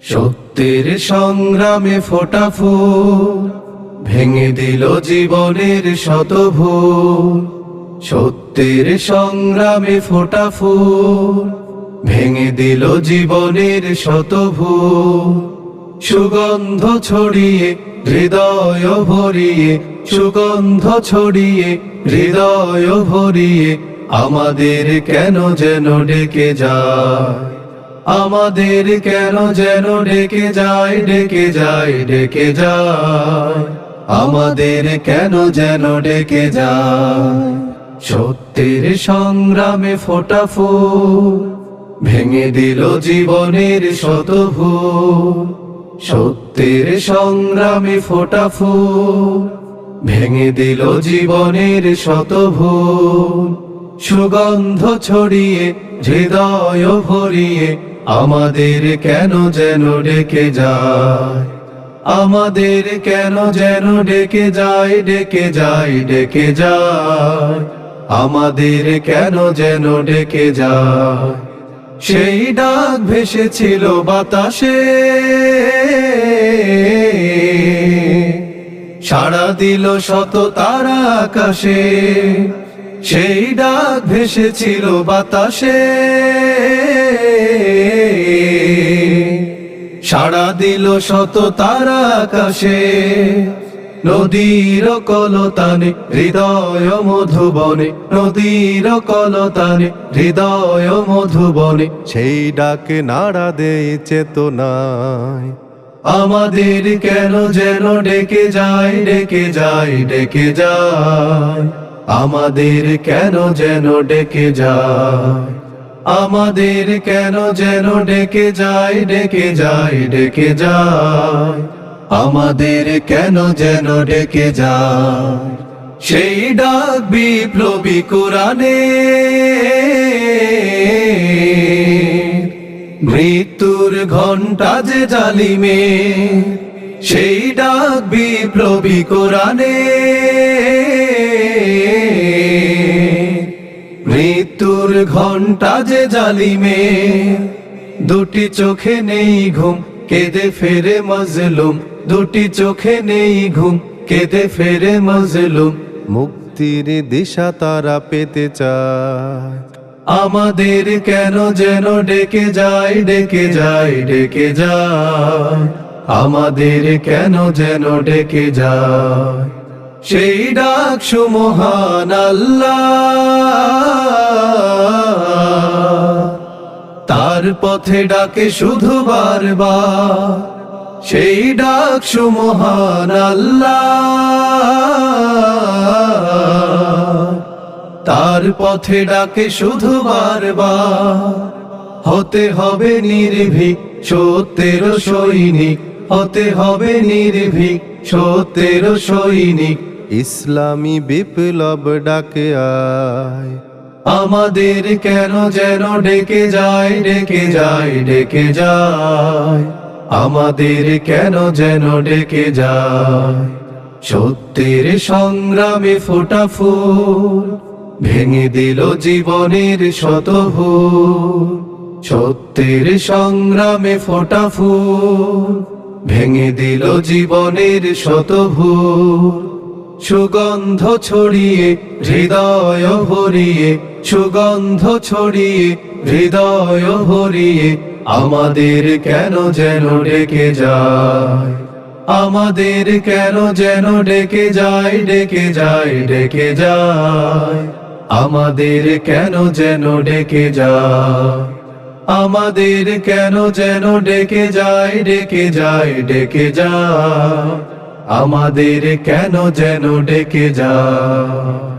সত্যের সংগ্রামে ফোটা ফুল ভেঙে দিল জীবনের শত ভুল। সত্যের সংগ্রামে ফোটা ফুল ভেঙে দিল জীবনের শত ভুল। সুগন্ধ ছড়িয়ে হৃদয় ভরিয়ে, সুগন্ধ ছড়িয়ে হৃদয় ভরিয়ে আমাদের কেন যেন ডেকে যায়, আমাদের কেন যেন ডেকে যায়, ডেকে যায়, ডেকে যায়, আমাদের কেন যেন ডেকে যায়। সত্যের সংগ্রামে ফোটা ফুল ভেঙে দিল জীবনের শত ভুল। সত্যের সংগ্রামে ফোটা ফুল ভেঙে দিল জীবনের শত ভুল। সুগন্ধ ছড়িয়ে হৃদয় ভরিয়ে আমাদের কেন যেন ডেকে যায়, আমাদের কেন যেন ডেকে যায়, ডেকে যায়, ডেকে যায়, আমাদের কেন যেন ডেকে যায়। সেই ডাক ভেসেছিল বাতাসে, সাড়া দিল শত তারা আকাশে। সেই ডাক ভেসেছিল বাতাসে, সাড়া দিল শত তারা আকাশে। নদীর কলতানে হৃদয় মধুবনে, নদীর কলতানে হৃদয় মধুবনে সেই ডাকে নাড়া দেয় চেতনায়। আমাদের কেন যেন ডেকে যায়, ডেকে যায়, ডেকে যায়, আমাদের কেন যেন ডেকে যায়। আমাদের কেন যেন ডেকে যায়, ডেকে যায়, ডেকে যায়, আমাদের কেন যেন ডেকে যায়। সেই ডাক বিপ্লবী কোরআনে, মৃত্যুর ঘণ্টা যে জালিমে। সেই ডাক বিপ্লবী কোরআনে, মৃত্যুর ঘণ্টা যে জালিমে। দুটি চোখে নেই ঘুম কেঁদে ফেরে মজলুম, দুটি চোখে নেই ঘুম কেঁদে ফেরে মজলুম। মুক্তির দিশা তারা পেতে চায়। আমাদের কেন যেন ডেকে যায়, ডেকে যায়, ডেকে যায়, আমাদের কেন যেন ডেকে যায়। সেই ডাক সুমহান আল্লাহ, তার পথে ডাকে শুধু বারবার। সেই ডাক সুমহান আল্লাহ, তার পথে ডাকে শুধু বারবার। হতে হবে নির্ভীক সত্যের সৈনিক, হতে হবে নির্ভীক সত্যের সৈনিক। ইসলামী বিপ্লব ডাকে আয়। আমাদের কেন যেন ডেকে যায়, ডেকে যায়, ডেকে যায়, আমাদের কেন যেন ডেকে যায়। সত্যের সংগ্রামে ফোটা ফুল ভেঙে দিল জীবনের শত ভুল। সত্যের সংগ্রামে ফোটা ফুল ভেঙে দিল জীবনের শত ভুল। সুগন্ধ ছড়িয়ে হৃদয় ভরিয়ে, সুগন্ধ ছড়িয়ে হৃদয় ভরিয়ে আমাদের কেন যেন ডেকে যায়, আমাদের কেন যেন ডেকে যায়, ডেকে যায়, ডেকে যায়, আমাদের কেন যেন ডেকে যায়। আমাদের কেন যেন ডেকে যায়, ডেকে যায়, ডেকে যায়, আমাদের কেন যেন ডেকে যায়।